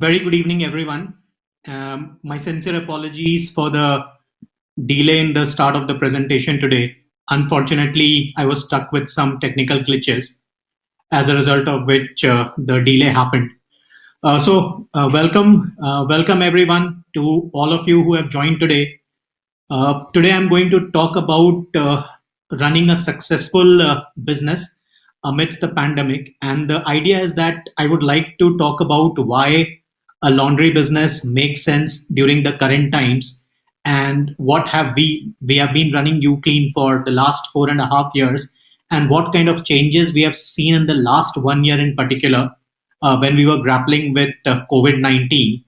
Very good evening, everyone. My sincere apologies for the delay in the start of the presentation today. Unfortunately, I was stuck with some technical glitches, as a result of which the delay happened. Welcome everyone to all of you who have joined today. Today, I'm going to talk about running a successful business amidst the pandemic. And the idea is that I would like to talk about why a laundry business makes sense during the current times and what have we have been running uclean for the last 4.5 years, and what kind of changes we have seen in the last 1 year in particular, when we were grappling with covid-19,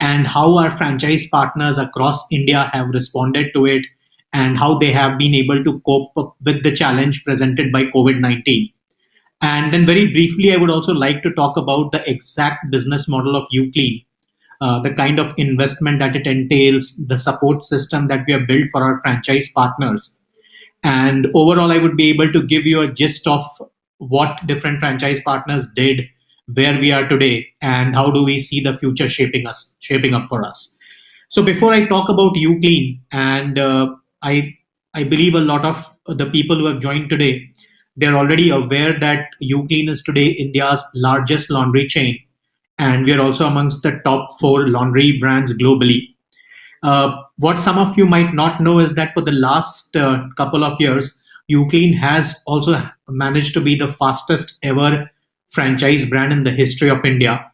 and how our franchise partners across India have responded to it, and how they have been able to cope up with the challenge presented by COVID 19. And then, very briefly, I would also like to talk about the exact business model of Uclean, the kind of investment that it entails, the support system that we have built for our franchise partners. And overall, I would be able to give you a gist of what different franchise partners did, where we are today, and how do we see the future shaping up for us. So before I talk about Uclean, and I believe a lot of the people who have joined today, they're already aware that Uclean is today India's largest laundry chain, and we are also amongst the top four laundry brands globally. What some of you might not know is that for the last couple of years, Uclean has also managed to be the fastest ever franchise brand in the history of India.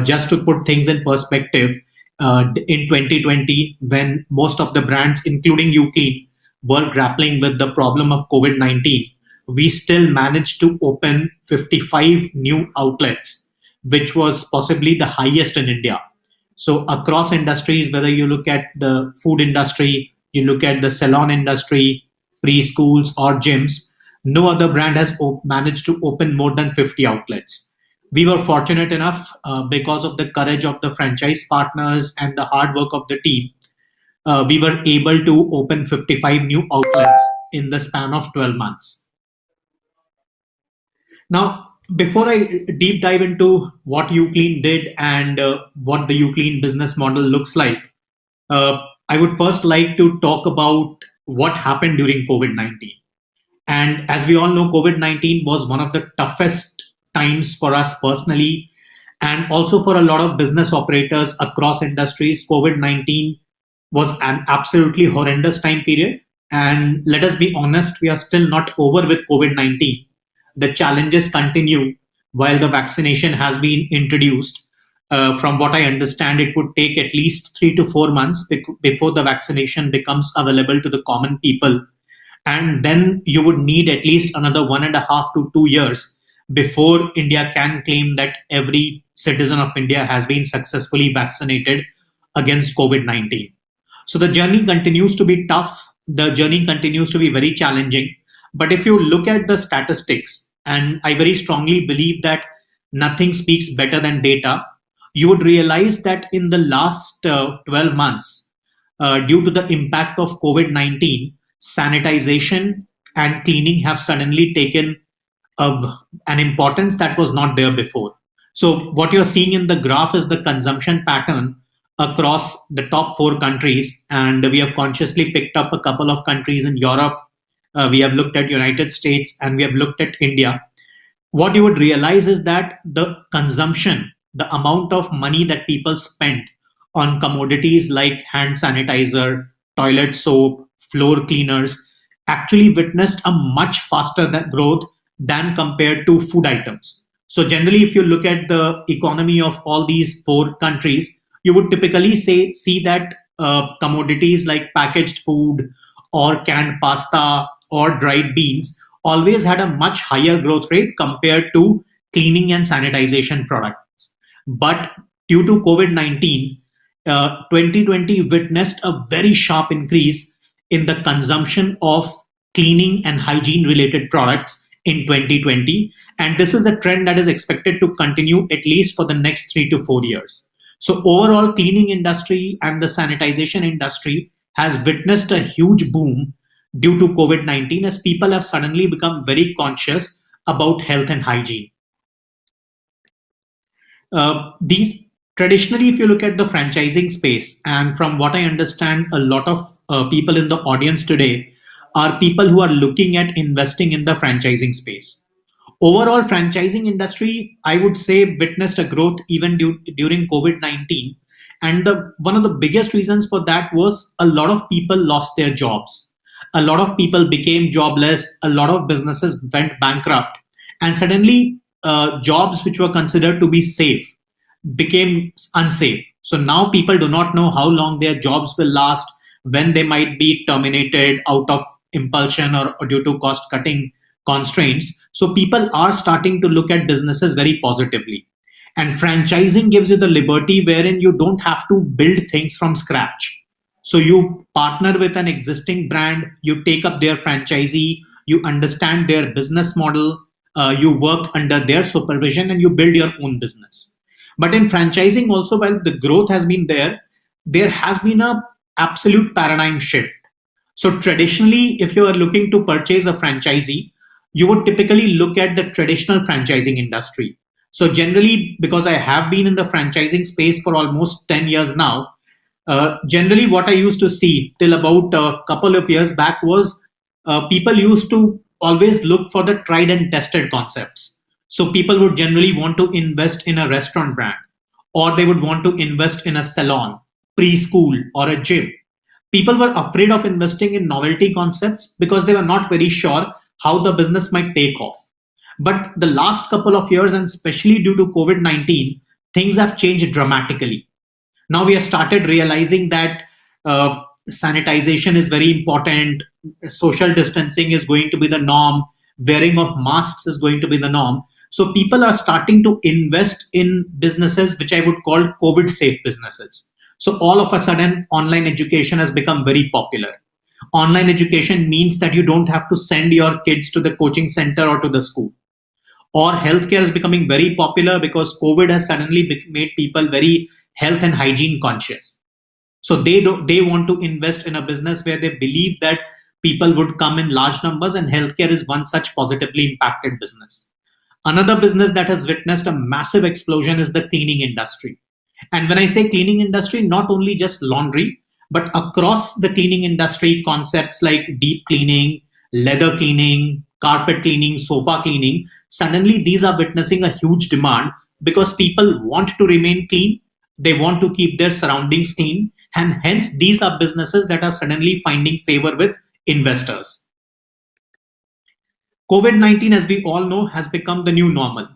Just to put things in perspective, in 2020, when most of the brands, including Uclean, were grappling with the problem of COVID 19, we still managed to open 55 new outlets, which was possibly the highest in India. So across industries, whether you look at the food industry, you look at the salon industry, preschools or gyms, no other brand has managed to open more than 50 outlets. We were fortunate enough, because of the courage of the franchise partners and the hard work of the team, we were able to open 55 new outlets in the span of 12 months. Now, before I deep dive into what Uclean did and what the Uclean business model looks like, I would first like to talk about what happened during COVID 19. And as we all know, COVID 19 was one of the toughest times for us personally, and also for a lot of business operators across industries. COVID 19 was an absolutely horrendous time period. And let us be honest, we are still not over with COVID 19. The challenges continue while the vaccination has been introduced. From what I understand, it would take at least 3 to 4 months before the vaccination becomes available to the common people. And then you would need at least another 1.5 to 2 years before India can claim that every citizen of India has been successfully vaccinated against COVID 19. So the journey continues to be tough. The journey continues to be very challenging. But if you look at the statistics, and I very strongly believe that nothing speaks better than data, you would realize that in the last 12 months, due to the impact of COVID 19, sanitization and cleaning have suddenly taken an importance that was not there before. So, what you're seeing in the graph is the consumption pattern across the top four countries, and we have consciously picked up a couple of countries in Europe. We have looked at United States and we have looked at India. What you would realize is that the consumption, the amount of money that people spend on commodities like hand sanitizer, toilet soap, floor cleaners, actually witnessed a much faster growth than compared to food items. So generally, if you look at the economy of all these four countries, you would typically see that commodities like packaged food or canned pasta or dried beans always had a much higher growth rate compared to cleaning and sanitization products. But due to COVID 19, 2020 witnessed a very sharp increase in the consumption of cleaning and hygiene related products in 2020. And this is a trend that is expected to continue at least for the next 3 to 4 years. So overall, cleaning industry and the sanitization industry has witnessed a huge boom due to COVID 19, as people have suddenly become very conscious about health and hygiene. These Traditionally, if you look at the franchising space, and from what I understand, a lot of people in the audience today are people who are looking at investing in the franchising space. Overall, franchising industry, I would say, witnessed a growth even during COVID-19. And one of the biggest reasons for that was a lot of people lost their jobs. A lot of people became jobless. A lot of businesses went bankrupt. And suddenly, jobs which were considered to be safe became unsafe. So now people do not know how long their jobs will last, when they might be terminated out of impulsion or due to cost cutting constraints. So people are starting to look at businesses very positively. And franchising gives you the liberty wherein you don't have to build things from scratch. So you partner with an existing brand, you take up their franchisee, you understand their business model, you work under their supervision, and you build your own business. But in franchising also, while the growth has been there, there has been a absolute paradigm shift. So traditionally, if you are looking to purchase a franchisee, you would typically look at the traditional franchising industry. So generally, because I have been in the franchising space for almost 10 years now, generally what I used to see till about a couple of years back was people used to always look for the tried and tested concepts. So people would generally want to invest in a restaurant brand, or they would want to invest in a salon, preschool, or a gym. People were afraid of investing in novelty concepts because they were not very sure how the business might take off. But the last couple of years, and especially due to COVID 19, things have changed dramatically. Now we have started realizing that sanitization is very important, social distancing is going to be the norm, wearing of masks is going to be the norm. So people are starting to invest in businesses which I would call COVID safe businesses. So all of a sudden, online education has become very popular. Online education means that you don't have to send your kids to the coaching center or to the school. Or healthcare is becoming very popular because COVID has suddenly made people very health and hygiene conscious. So they want to invest in a business where they believe that people would come in large numbers, and healthcare is one such positively impacted business. Another business that has witnessed a massive explosion is the cleaning industry. And when I say cleaning industry, not only just laundry, but across the cleaning industry, concepts like deep cleaning, leather cleaning, carpet cleaning, sofa cleaning, suddenly these are witnessing a huge demand because people want to remain clean, they want to keep their surroundings clean, and hence these are businesses that are suddenly finding favor with investors. COVID 19, as we all know, has become the new normal.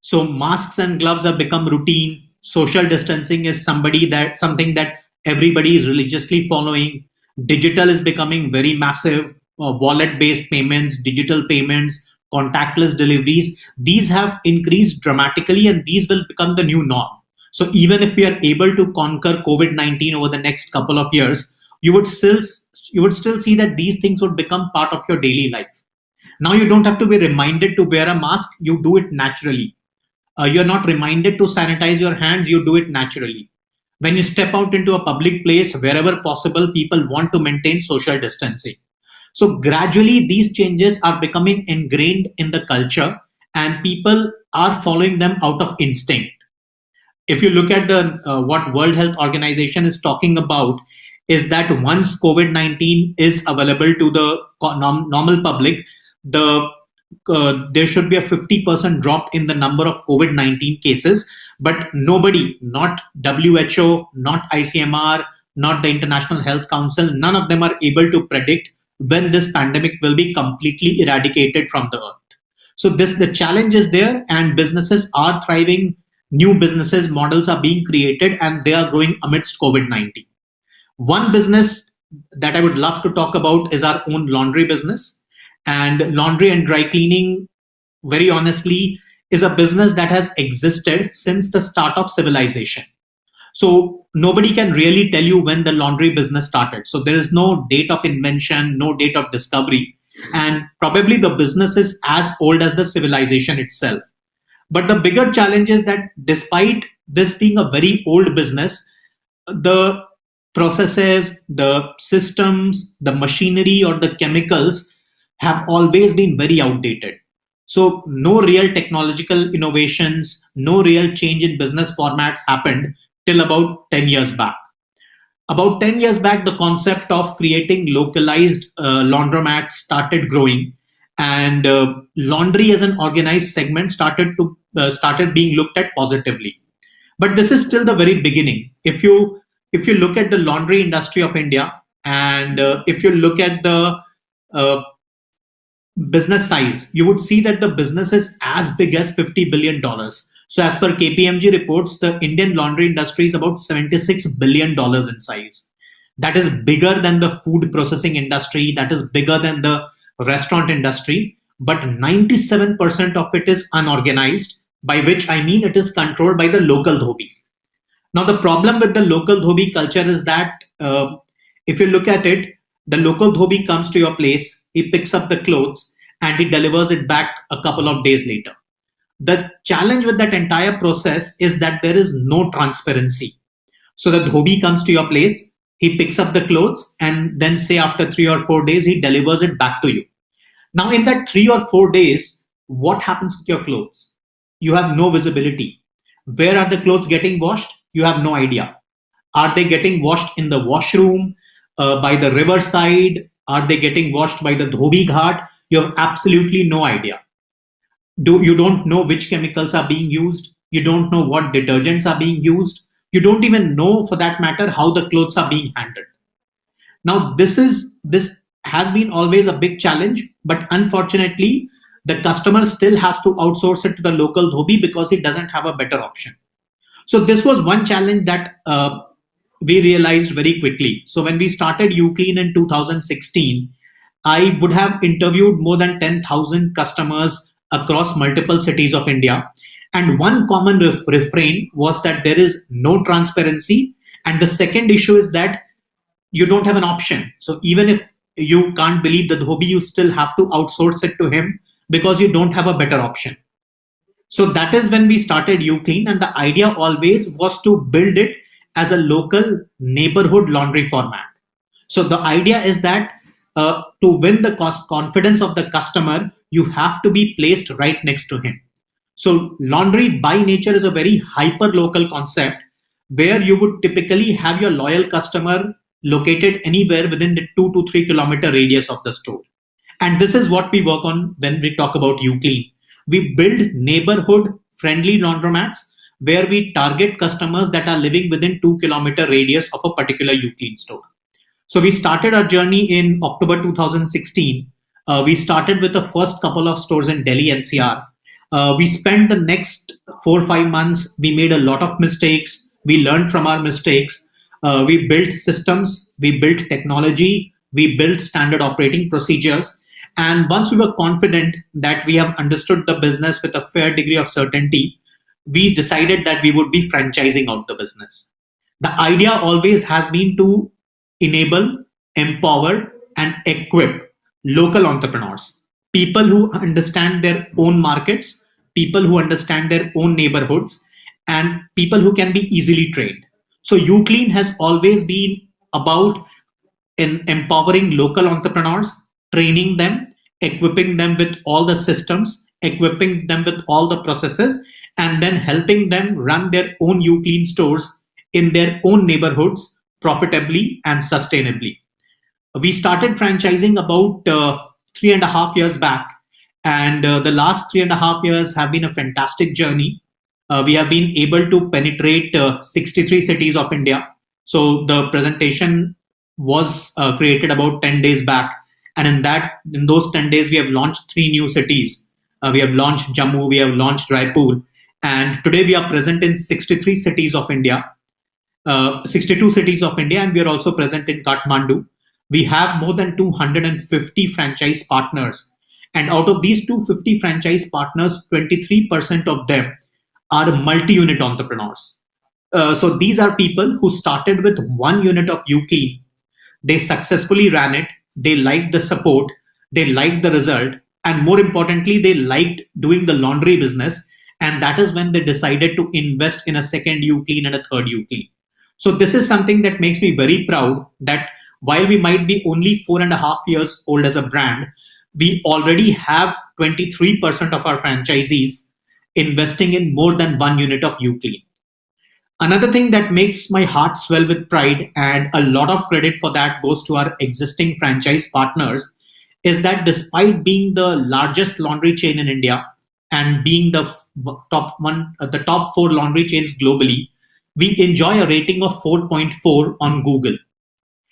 So masks and gloves have become routine. Social distancing is something that everybody is religiously following. Digital is becoming very massive. Wallet-based payments, digital payments, contactless deliveries. These have increased dramatically, and these will become the new norm. So even if we are able to conquer COVID-19 over the next couple of years, you would still see that these things would become part of your daily life. Now you don't have to be reminded to wear a mask, you do it naturally. You're not reminded to sanitize your hands, you do it naturally. When you step out into a public place, wherever possible, people want to maintain social distancing. So gradually, these changes are becoming ingrained in the culture, and people are following them out of instinct. If you look at the what World Health Organization is talking about, is that once COVID-19 is available to the normal public, there should be a 50% drop in the number of COVID-19 cases. But nobody, not WHO, not ICMR, not the International Health Council, none of them are able to predict when this pandemic will be completely eradicated from the earth. So the challenge is there, and businesses are thriving. New businesses models are being created, and they are growing amidst COVID-19. One business that I would love to talk about is our own laundry business. And laundry and dry cleaning, very honestly, is a business that has existed since the start of civilization. So nobody can really tell you when the laundry business started. So there is no date of invention, no date of discovery. And probably the business is as old as the civilization itself. But the bigger challenge is that despite this being a very old business, the processes, the systems, the machinery, or the chemicals have always been very outdated. So, no real technological innovations, no real change in business formats happened till about 10 years back. About 10 years back, the concept of creating localized laundromats started growing, and laundry as an organized segment started being looked at positively. But this is still the very beginning. If you look at the laundry industry of India, and if you look at the uh, business size, you would see that the business is as big as $50 billion. So, as per KPMG reports, the Indian laundry industry is about $76 billion in size. That is bigger than the food processing industry, that is bigger than the restaurant industry, but 97% of it is unorganized, by which I mean it is controlled by the local dhobi. Now, the problem with the local dhobi culture is that if you look at it, the local dhobi comes to your place, he picks up the clothes, and he delivers it back a couple of days later. The challenge with that entire process is that there is no transparency. So the dhobi comes to your place, he picks up the clothes, and then say after 3 or 4 days, he delivers it back to you. Now, in that 3 or 4 days, what happens with your clothes? You have no visibility. Where are the clothes getting washed? You have no idea. Are they getting washed in the washroom, by the riverside? Are they getting washed by the dhobi ghat? You have absolutely no idea. You don't know which chemicals are being used. You don't know what detergents are being used. You don't even know, for that matter, how the clothes are being handled. Now, this has been always a big challenge, but unfortunately, the customer still has to outsource it to the local dhobi because he doesn't have a better option. So this was one challenge that we realized very quickly. So when we started Uclean in 2016, I would have interviewed more than 10,000 customers across multiple cities of India. And one common refrain was that there is no transparency. And the second issue is that you don't have an option. So even if you can't believe the dhobi, you still have to outsource it to him because you don't have a better option. So that is when we started Uclean, and the idea always was to build it as a local neighborhood laundry format. So the idea is that to win the confidence of the customer, you have to be placed right next to him. So laundry by nature is a very hyper local concept where you would typically have your loyal customer located anywhere within the 2 to 3 kilometer radius of the store. And this is what we work on when we talk about Uclean. We build neighborhood friendly laundromats where we target customers that are living within 2 kilometer radius of a particular Uclean store. So we started our journey in October 2016. We started with the first couple of stores in Delhi NCR. We spent the next 4 or 5 months. We made a lot of mistakes. We learned from our mistakes. We built systems. We built technology. We built standard operating procedures. And once we were confident that we have understood the business with a fair degree of certainty, we decided that we would be franchising out the business. The idea always has been to enable, empower, and equip local entrepreneurs, people who understand their own markets, people who understand their own neighborhoods, and people who can be easily trained. So, Uclean has always been about in empowering local entrepreneurs, training them, equipping them with all the systems, equipping them with all the processes, and then helping them run their own Uclean stores in their own neighborhoods profitably and sustainably. We started franchising about 3.5 years back, and the last 3.5 years have been a fantastic journey. We have been able to penetrate 63 cities of India. So the presentation was created about 10 days back, and in those 10 days we have launched three new cities. We have launched Jammu, we have launched Raipur, and today we are present in 63 cities of India, 62 cities of India, and we are also present in Kathmandu. We have more than 250 franchise partners. And out of these 250 franchise partners, 23% of them are multi unit entrepreneurs. So these are people who started with one unit of Uclean. They successfully ran it, they liked the support, they liked the result, and more importantly, they liked doing the laundry business. And that is when they decided to invest in a second Uclean and a third Uclean. So this is something that makes me very proud that while we might be only 4.5 years old as a brand, we already have 23% of our franchisees investing in more than one unit of Uclean. Another thing that makes my heart swell with pride, and a lot of credit for that goes to our existing franchise partners, is that despite being the largest laundry chain in India and being the top four laundry chains globally, we enjoy a rating of 4.4 on Google.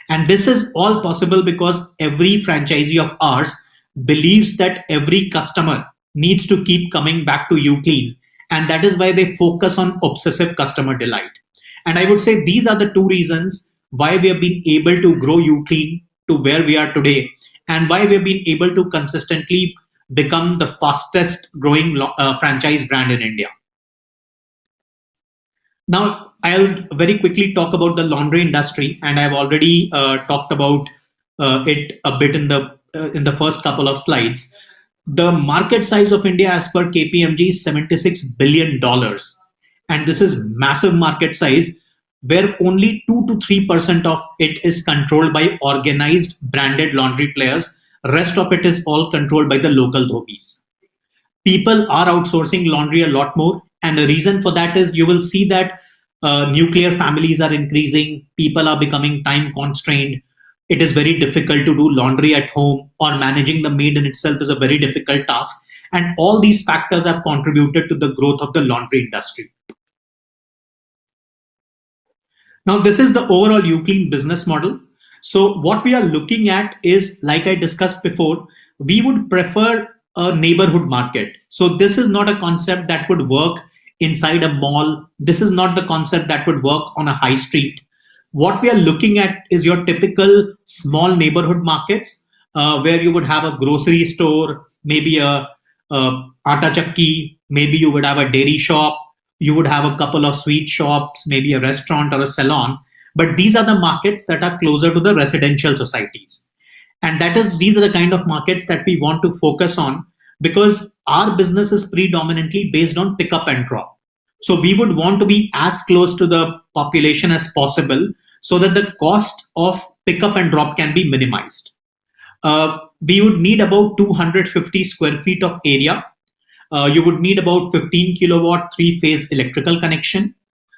And this is all possible because every franchisee of ours believes that every customer needs to keep coming back to UClean. And that is why they focus on obsessive customer delight. And I would say these are the two reasons why we have been able to grow UClean to where we are today, and why we have been able to consistently become the fastest growing franchise brand in India. Now, I'll very quickly talk about the laundry industry, and I've already talked about it a bit in the first couple of slides. The market size of India, as per KPMG, is $76 billion, and this is massive market size, where only 2 to 3% of it is controlled by organized branded laundry players. Rest of it is all controlled by the local dhobis. People are outsourcing laundry a lot more, and the reason for that is you will see that nuclear families are increasing, people are becoming time constrained, it is very difficult to do laundry at home, or managing the maid in itself is a very difficult task, and all these factors have contributed to the growth of the laundry industry. Now, this is the overall Uclean business model. So, what we are looking at is, like I discussed before, we would prefer a neighborhood market. So, this is not a concept that would work inside a mall. This is not the concept that would work on a high street. What we are looking at is your typical small neighborhood markets, where you would have a grocery store, maybe a atta chakki, maybe you would have a dairy shop, you would have a couple of sweet shops, maybe a restaurant or a salon. But these are the markets that are closer to the residential societies. And these are the kind of markets that we want to focus on, because our business is predominantly based on pick up and drop. So we would want to be as close to the population as possible so that the cost of pick up and drop can be minimized. We would need about 250 square feet of area. You would need about 15 kilowatt three phase electrical connection.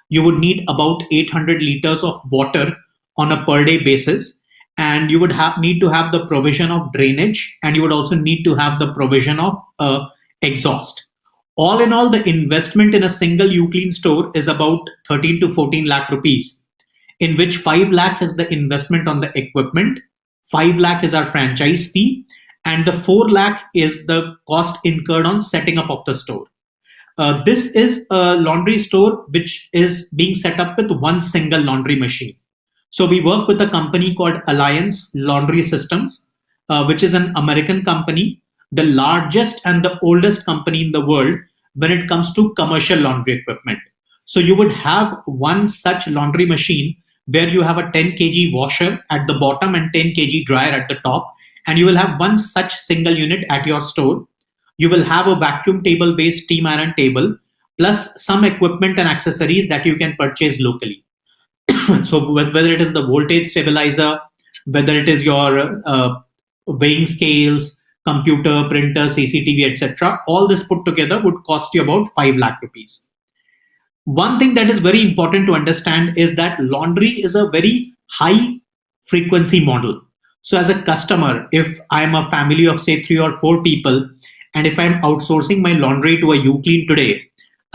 You would need about 800 liters of water on a per day basis. And you would need to have the provision of drainage, and you would also need to have the provision of exhaust. All in all, the investment in a single Uclean store is about 13 to 14 lakh rupees, in which 5 lakh is the investment on the equipment, 5 lakh is our franchise fee, and the 4 lakh is the cost incurred on setting up of the store. This is a laundry store which is being set up with one single laundry machine. So we work with a company called Alliance Laundry Systems, which is an American company, the largest and the oldest company in the world when it comes to commercial laundry equipment. So you would have one such laundry machine where you have a 10 kg washer at the bottom and 10 kg dryer at the top, and you will have one such single unit at your store. You will have a vacuum table based steam iron table, plus some equipment and accessories that you can purchase locally. So whether it is the voltage stabilizer, whether it is your weighing scales, computer, printer, CCTV, etc., all this put together would cost you about 5 lakh rupees. One thing that is very important to understand is that laundry is a very high frequency model. So as a customer, if I'm a family of say 3 or 4 people, and if I'm outsourcing my laundry to a Uclean today,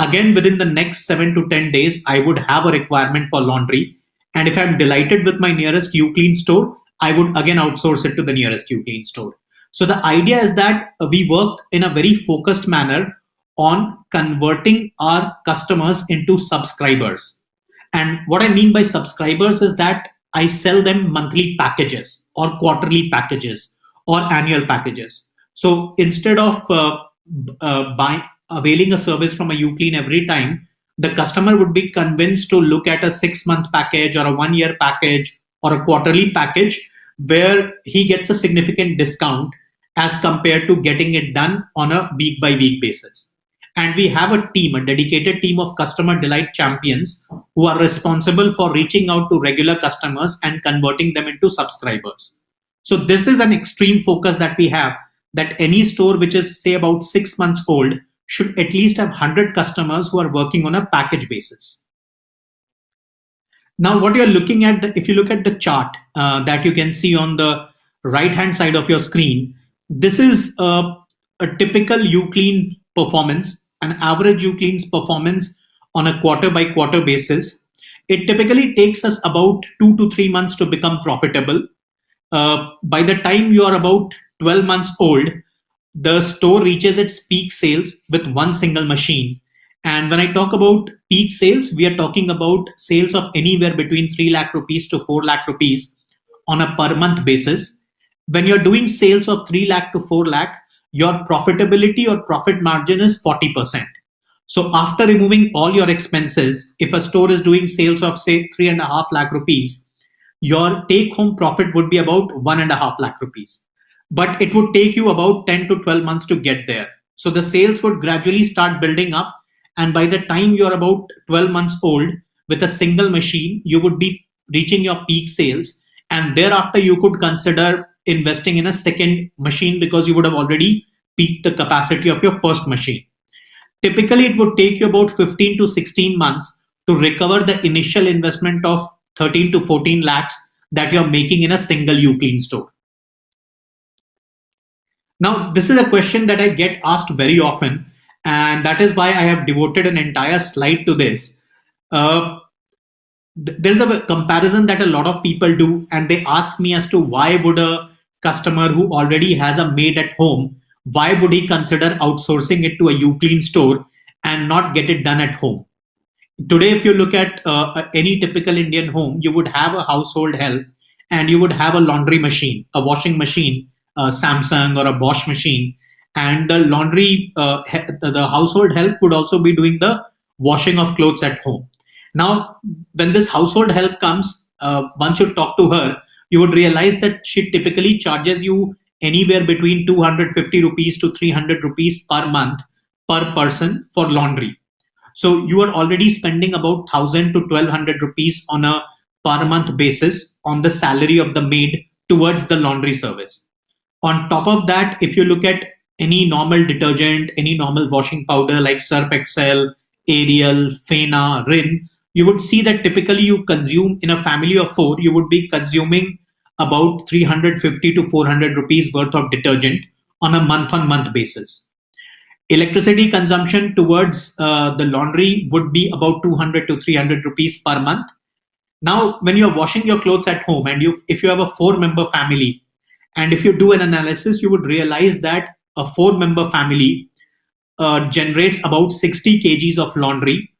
again within the next 7 to 10 days, I would have a requirement for laundry. And if I'm delighted with my nearest Uclean store, I would again outsource it to the nearest Uclean store. So the idea is that we work in a very focused manner on converting our customers into subscribers. And what I mean by subscribers is that I sell them monthly packages or quarterly packages or annual packages. So instead of availing a service from a Uclean every time, the customer would be convinced to look at a 6 month package or a 1 year package or a quarterly package, where he gets a significant discount as compared to getting it done on a week by week basis. And we have a team, a dedicated team of customer delight champions who are responsible for reaching out to regular customers and converting them into subscribers. So this is an extreme focus that we have, that any store which is say about 6 months old should at least have 100 customers who are working on a package basis. Now, what you're looking at, if you look at the chart that you can see on the right hand side of your screen, this is a typical uClean performance, an average uClean's performance on a quarter by quarter basis. It typically takes us about 2 to 3 months to become profitable. By the time you are about 12 months old, the store reaches its peak sales with one single machine. And when I talk about peak sales, we are talking about sales of anywhere between 3 lakh rupees to 4 lakh rupees on a per month basis. When you're doing sales of 3 lakh to 4 lakh, your profitability or profit margin is 40%. So after removing all your expenses, if a store is doing sales of say 3.5 lakh rupees, your take home profit would be about 1.5 lakh rupees. But it would take you about 10 to 12 months to get there. So the sales would gradually start building up. And by the time you're about 12 months old, with a single machine, you would be reaching your peak sales. And thereafter, you could consider investing in a second machine because you would have already peaked the capacity of your first machine. Typically, it would take you about 15 to 16 months to recover the initial investment of 13 to 14 lakhs that you're making in a single uClean store. Now, this is a question that I get asked very often, and that is why I have devoted an entire slide to this. Uh, there's a comparison that a lot of people do, and they ask me as to why would a customer who already has a maid at home, why would he consider outsourcing it to a uClean store and not get it done at home? Today, if you look at any typical Indian home, you would have a household help and you would have a laundry machine, a washing machine, a Samsung or a Bosch machine, and the the household help would also be doing the washing of clothes at home. Now, when this household help comes, once you talk to her, you would realize that she typically charges you anywhere between 250 rupees to 300 rupees per month per person for laundry. So you are already spending about 1,000 to 1,200 rupees on a per month basis on the salary of the maid towards the laundry service. On top of that, if you look at any normal detergent, any normal washing powder like Surf Excel, Ariel, Fena, Rin, you would see that typically you consume in a family of four, you would be consuming about 350 to 400 rupees worth of detergent on month basis. Electricity consumption towards the laundry would be about 200 to 300 rupees per month. Now, when you're washing your clothes at home and if you have a four-member family, and if you do an analysis, you would realize that a four-member family generates about 60 kgs of laundry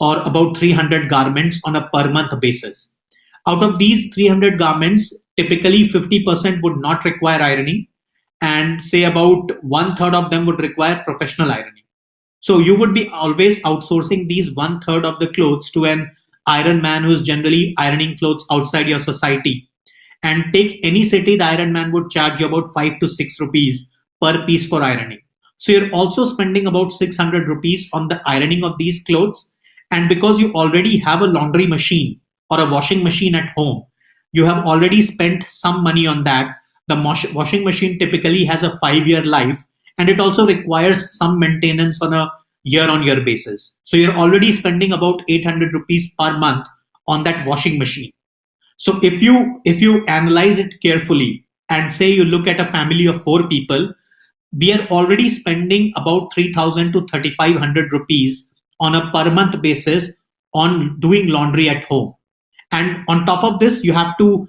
or about 300 garments on a per month basis. Out of these 300 garments, typically 50% would not require ironing, and say about one third of them would require professional ironing. So you would be always outsourcing these one third of the clothes to an iron man who is generally ironing clothes outside your society. And take any city, the iron man would charge you about 5 to 6 rupees per piece for ironing. So you're also spending about 600 rupees on the ironing of these clothes. And because you already have a laundry machine or a washing machine at home, you have already spent some money on that. The washing machine typically has a 5 year life, and it also requires some maintenance on a year on year basis. So you're already spending about 800 rupees per month on that washing machine. So if you analyze it carefully and say you look at a family of four people, we are already spending about 3,000 to 3,500 rupees on a per month basis on doing laundry at home. And on top of this, you have to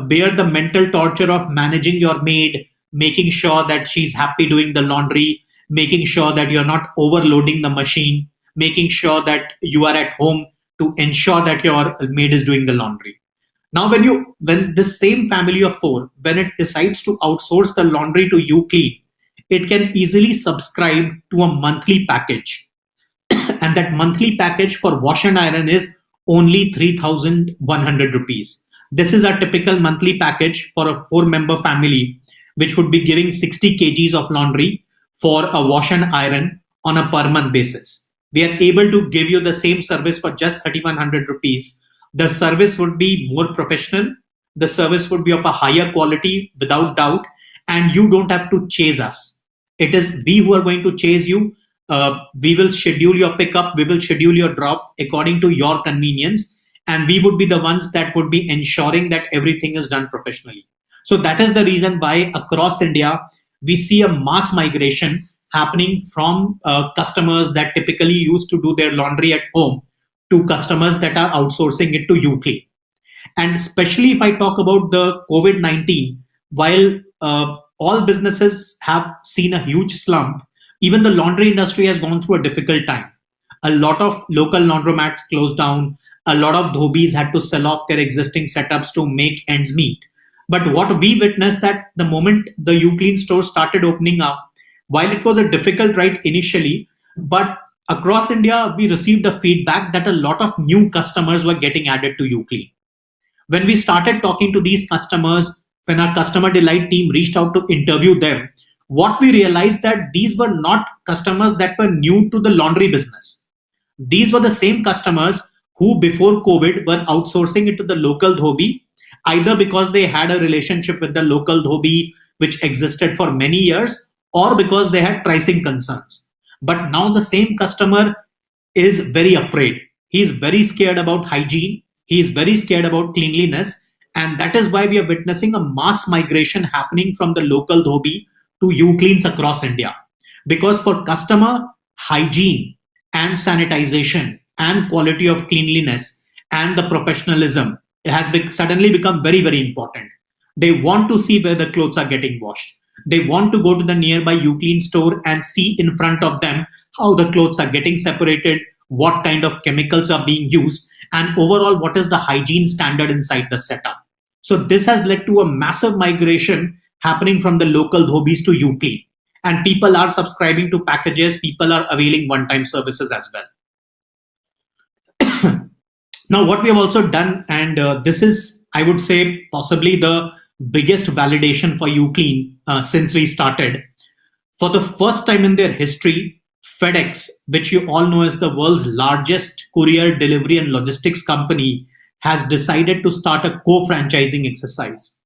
bear the mental torture of managing your maid, making sure that she's happy doing the laundry, making sure that you're not overloading the machine, making sure that you are at home to ensure that your maid is doing the laundry. Now, when this same family of four, when it decides to outsource the laundry to uClean, it can easily subscribe to a monthly package, and that monthly package for wash and iron is only 3,100 rupees. This is a typical monthly package for a four-member family, which would be giving 60 kgs of laundry for a wash and iron on a per month basis. We are able to give you the same service for just 3,100 rupees. The service would be more professional. The service would be of a higher quality without doubt, and you don't have to chase us. It is we who are going to chase you. We will schedule your pickup, we will schedule your drop according to your convenience, and we would be the ones that would be ensuring that everything is done professionally. So that is the reason why across India we see a mass migration happening from customers that typically used to do their laundry at home to customers that are outsourcing it to Uclean. And especially if I talk about the COVID 19, while all businesses have seen a huge slump, even the laundry industry has gone through a difficult time. A lot of local laundromats closed down. A lot of dhobis had to sell off their existing setups to make ends meet. But what we witnessed that the moment the Uclean stores started opening up, while it was a difficult ride initially, but across India, we received a feedback that a lot of new customers were getting added to Uclean. When we started talking to these customers, when our customer delight team reached out to interview them, what we realized that these were not customers that were new to the laundry business. These were the same customers who before COVID were outsourcing it to the local dhobi, either because they had a relationship with the local dhobi which existed for many years, or because they had pricing concerns. But now the same customer is very afraid. He is very scared about hygiene. He is very scared about cleanliness. And that is why we are witnessing a mass migration happening from the local dhobi to Ucleans across India. Because for customer, hygiene and sanitization and quality of cleanliness and the professionalism has suddenly become very, very important. They want to see where the clothes are getting washed. They want to go to the nearby Uclean store and see in front of them how the clothes are getting separated, what kind of chemicals are being used, and overall what is the hygiene standard inside the setup. So this has led to a massive migration happening from the local dhobis to Uclean. And people are subscribing to packages, people are availing one-time services as well. Now, what we have also done, and this is, I would say, possibly the biggest validation for Uclean since we started. For the first time in their history, FedEx, which you all know is the world's largest courier delivery and logistics company, has decided to start a co-franchising exercise.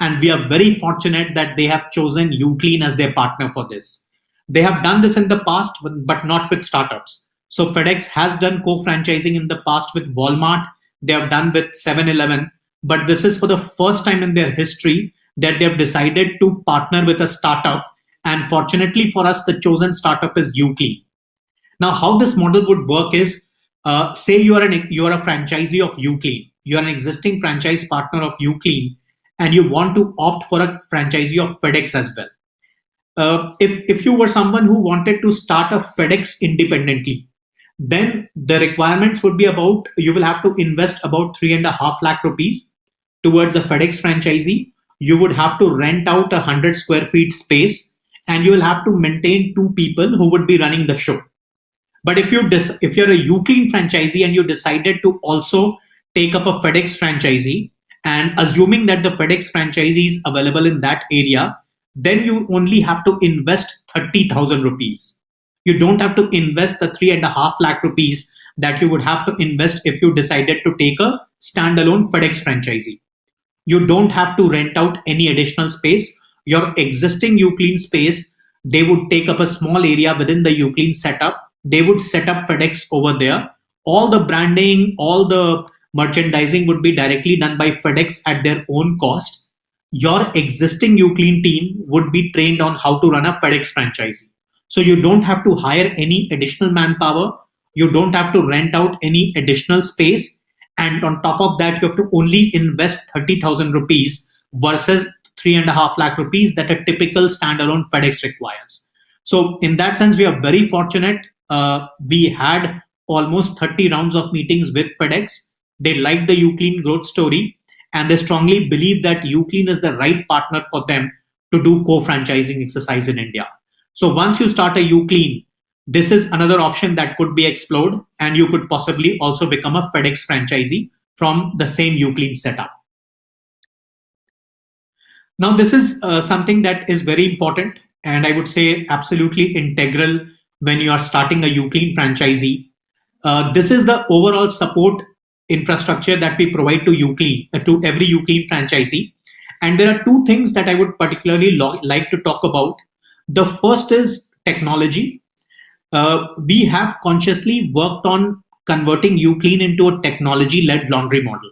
And we are very fortunate that they have chosen Uclean as their partner for this. They have done this in the past, but not with startups. So FedEx has done co-franchising in the past with Walmart. They have done with 7-Eleven. But this is for the first time in their history that they have decided to partner with a startup. And fortunately for us, the chosen startup is Uclean. Now, how this model would work is, say you are a franchisee of Uclean. You are an existing franchise partner of Uclean, and you want to opt for a franchisee of FedEx as well. If you were someone who wanted to start a FedEx independently, then the requirements would be about you will have to invest about 3.5 lakh rupees towards a FedEx franchisee. You would have to rent out 100 square feet space, and you will have to maintain 2 people who would be running the show. But if you're a Uclean franchisee and you decided to also take up a FedEx franchisee, and assuming that the FedEx franchisee is available in that area, then you only have to invest 30,000 rupees. You don't have to invest the 3.5 lakh rupees that you would have to invest if you decided to take a standalone FedEx franchisee. You don't have to rent out any additional space. Your existing Uclean space, they would take up a small area within the Uclean setup. They would set up FedEx over there. All the branding, all the merchandising would be directly done by FedEx at their own cost. Your existing Uclean team would be trained on how to run a FedEx franchisee. So you don't have to hire any additional manpower. You don't have to rent out any additional space. And on top of that, you have to only invest 30,000 rupees versus 3.5 lakh rupees that a typical standalone FedEx requires. So in that sense, we are very fortunate. We had almost 30 rounds of meetings with FedEx. They liked the Uclean growth story, and they strongly believe that Uclean is the right partner for them to do co-franchising exercise in India. So once you start a Uclean, this is another option that could be explored, and you could possibly also become a FedEx franchisee from the same Uclean setup. Now, this is something that is very important, and I would say absolutely integral when you are starting a Uclean franchisee. This is the overall support infrastructure that we provide to Uclean, to every Uclean franchisee. And there are two things that I would particularly like to talk about. The first is technology. We have consciously worked on converting uClean into a technology-led laundry model.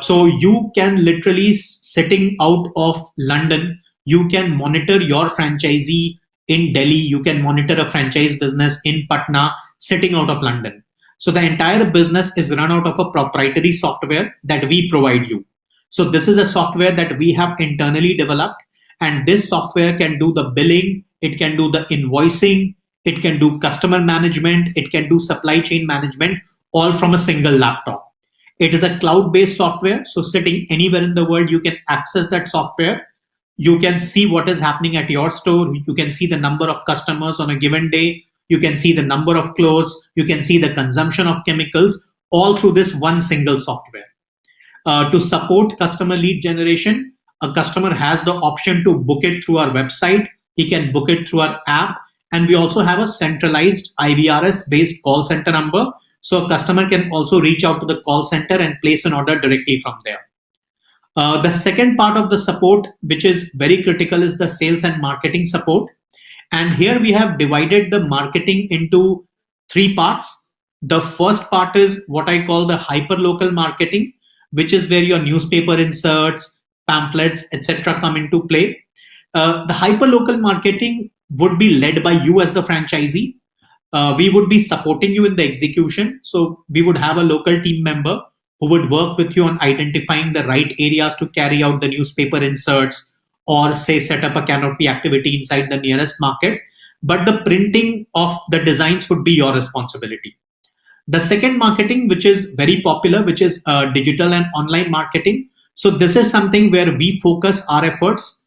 So you can literally, sitting out of London, you can monitor your franchisee in Delhi, you can monitor a franchise business in Patna sitting out of London. So the entire business is run out of a proprietary software that we provide you. So this is a software that we have internally developed, and this software can do the billing, it can do the invoicing, it can do customer management, it can do supply chain management, all from a single laptop. It is a cloud-based software, so sitting anywhere in the world, you can access that software. You can see what is happening at your store. You can see the number of customers on a given day. You can see the number of clothes. You can see the consumption of chemicals, all through this one single software. To support customer lead generation, a customer has the option to book it through our website. He can book it through our app. And we also have a centralized IVRS based call center number. So a customer can also reach out to the call center and place an order directly from there. The second part of the support, which is very critical, is the sales and marketing support. And here we have divided the marketing into three parts. The first part is what I call the hyperlocal marketing, which is where your newspaper inserts, pamphlets, etc. come into play. The hyperlocal marketing would be led by you as the franchisee. We would be supporting you in the execution. So we would have a local team member who would work with you on identifying the right areas to carry out the newspaper inserts, or say set up a canopy activity inside the nearest market. But the printing of the designs would be your responsibility. The second marketing, which is very popular, which is digital and online marketing. So this is something where we focus our efforts.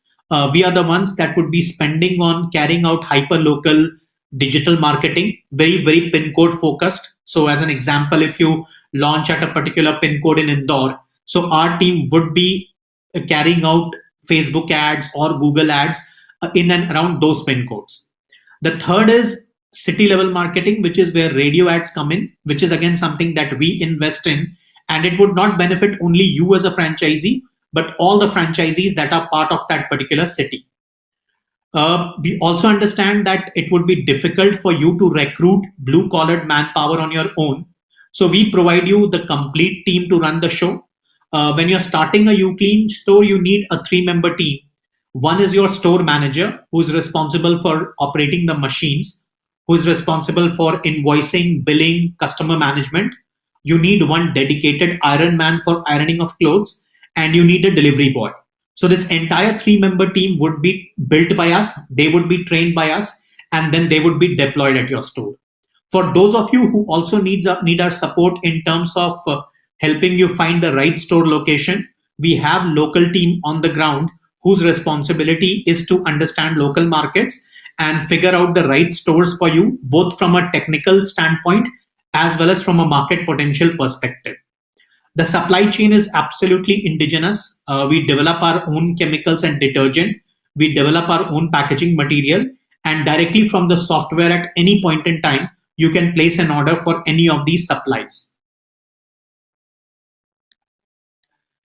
We are the ones that would be spending on carrying out hyper-local digital marketing, very, very pin code focused. So as an example, if you launch at a particular pin code in Indore, so our team would be carrying out Facebook ads or Google ads in and around those pin codes. The third is city level marketing, which is where radio ads come in, which is again something that we invest in, and it would not benefit only you as a franchisee, but all the franchisees that are part of that particular city. We also understand that it would be difficult for you to recruit blue collared manpower on your own. So we provide you the complete team to run the show. When you're starting a uClean store, you need a 3-member team. One is your store manager, who's responsible for operating the machines, who's responsible for invoicing, billing, customer management. You need one dedicated iron man for ironing of clothes, and you need a delivery boy. So this entire 3-member team would be built by us, they would be trained by us, and then they would be deployed at your store. For those of you who also need our support in terms of helping you find the right store location, we have local team on the ground whose responsibility is to understand local markets and figure out the right stores for you, both from a technical standpoint as well as from a market potential perspective. The supply chain is absolutely indigenous. We develop our own chemicals and detergent. We develop our own packaging material, and directly from the software at any point in time, you can place an order for any of these supplies.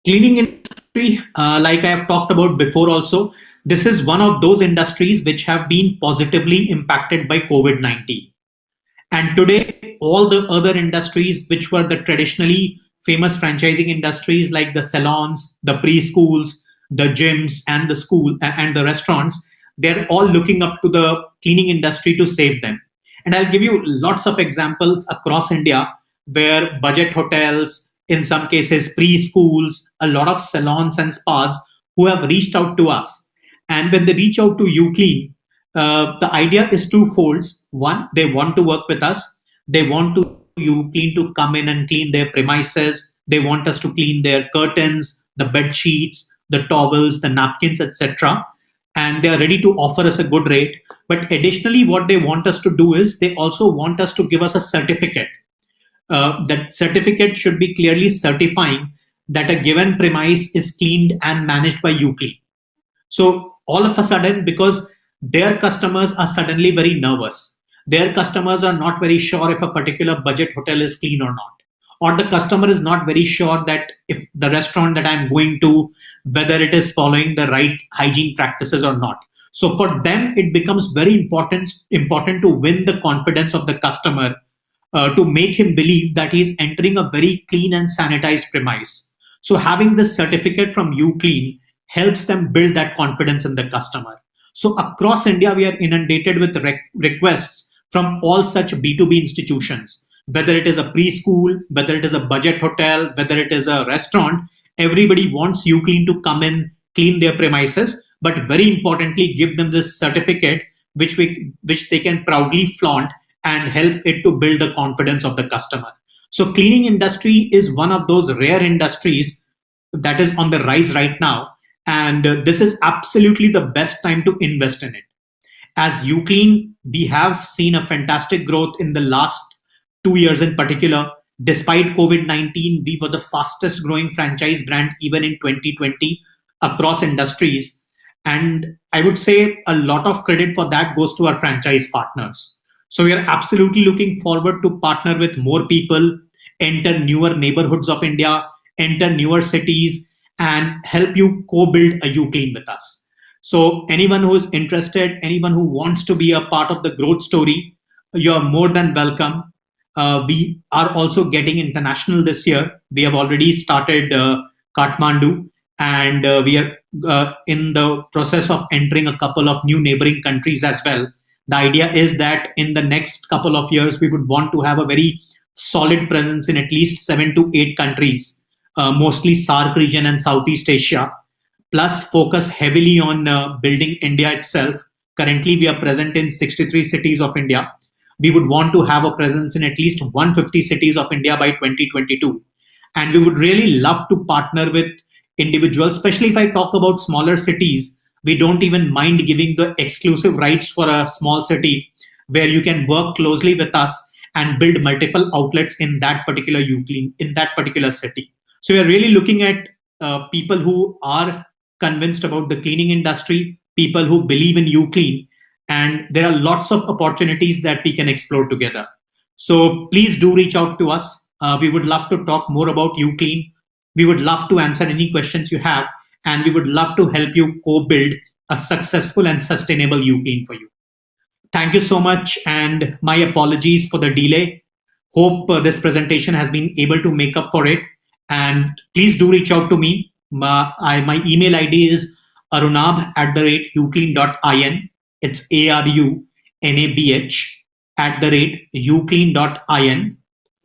Cleaning industry, like I have talked about before also, this is one of those industries which have been positively impacted by COVID-19. And today, all the other industries which were the traditionally famous franchising industries like the salons, the preschools, the gyms, and the school and the restaurants, they're all looking up to the cleaning industry to save them. And I'll give you lots of examples across India where budget hotels, in some cases preschools, a lot of salons and spas who have reached out to us. And when they reach out to uClean, the idea is twofold. One, they want to work with us. They want to uClean to come in and clean their premises. They want us to clean their curtains, the bed sheets, the towels, the napkins, etc. And they are ready to offer us a good rate. But additionally, what they want us to do is they also want us to give us a certificate. That certificate should be clearly certifying that a given premise is cleaned and managed by uClean. So all of a sudden, because their customers are suddenly very nervous, their customers are not very sure if a particular budget hotel is clean or not, or the customer is not very sure that if the restaurant that I'm going to, whether it is following the right hygiene practices or not. So for them, it becomes very important to win the confidence of the customer to make him believe that he's entering a very clean and sanitized premise. So having this certificate from uClean helps them build that confidence in the customer. So across India, we are inundated with requests from all such B2B institutions, whether it is a preschool, whether it is a budget hotel, whether it is a restaurant. Everybody wants uClean to come in, clean their premises, but very importantly, give them this certificate which they can proudly flaunt and help it to build the confidence of the customer. So cleaning industry is one of those rare industries that is on the rise right now, and this is absolutely the best time to invest in it. As uClean, we have seen a fantastic growth in the last 2 years in particular. Despite COVID 19, we were the fastest growing franchise brand even in 2020 across industries. And I would say a lot of credit for that goes to our franchise partners. So we are absolutely looking forward to partner with more people, enter newer neighborhoods of India, enter newer cities, and help you co-build a uClean with us. So anyone who is interested, anyone who wants to be a part of the growth story, you're more than welcome. We are also getting international this year. We have already started Kathmandu, and we are in the process of entering a couple of new neighboring countries as well. The idea is that in the next couple of years, we would want to have a very solid presence in at least 7 to 8 countries, mostly SAARC region and Southeast Asia, plus focus heavily on building India itself. Currently, we are present in 63 cities of India. We would want to have a presence in at least 150 cities of India by 2022. And we would really love to partner with individuals, especially if I talk about smaller cities. We don't even mind giving the exclusive rights for a small city where you can work closely with us and build multiple outlets in that particular uClean, in that particular city. So we are really looking at people who are convinced about the cleaning industry, people who believe in uClean, and there are lots of opportunities that we can explore together. So please do reach out to us. We would love to talk more about uClean. We would love to answer any questions you have, and we would love to help you co-build a successful and sustainable uClean for you. Thank you so much, and my apologies for the delay. Hope this presentation has been able to make up for it. And please do reach out to me. My email ID is arunabh@uclean.in. It's arunabh@uclean.in.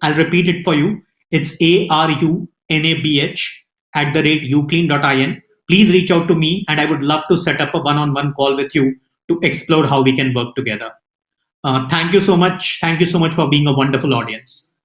I'll repeat it for you. It's arunabh@uclean.in. Please reach out to me, and I would love to set up a one-on-one call with you to explore how we can work together. Thank you so much. Thank you so much for being a wonderful audience.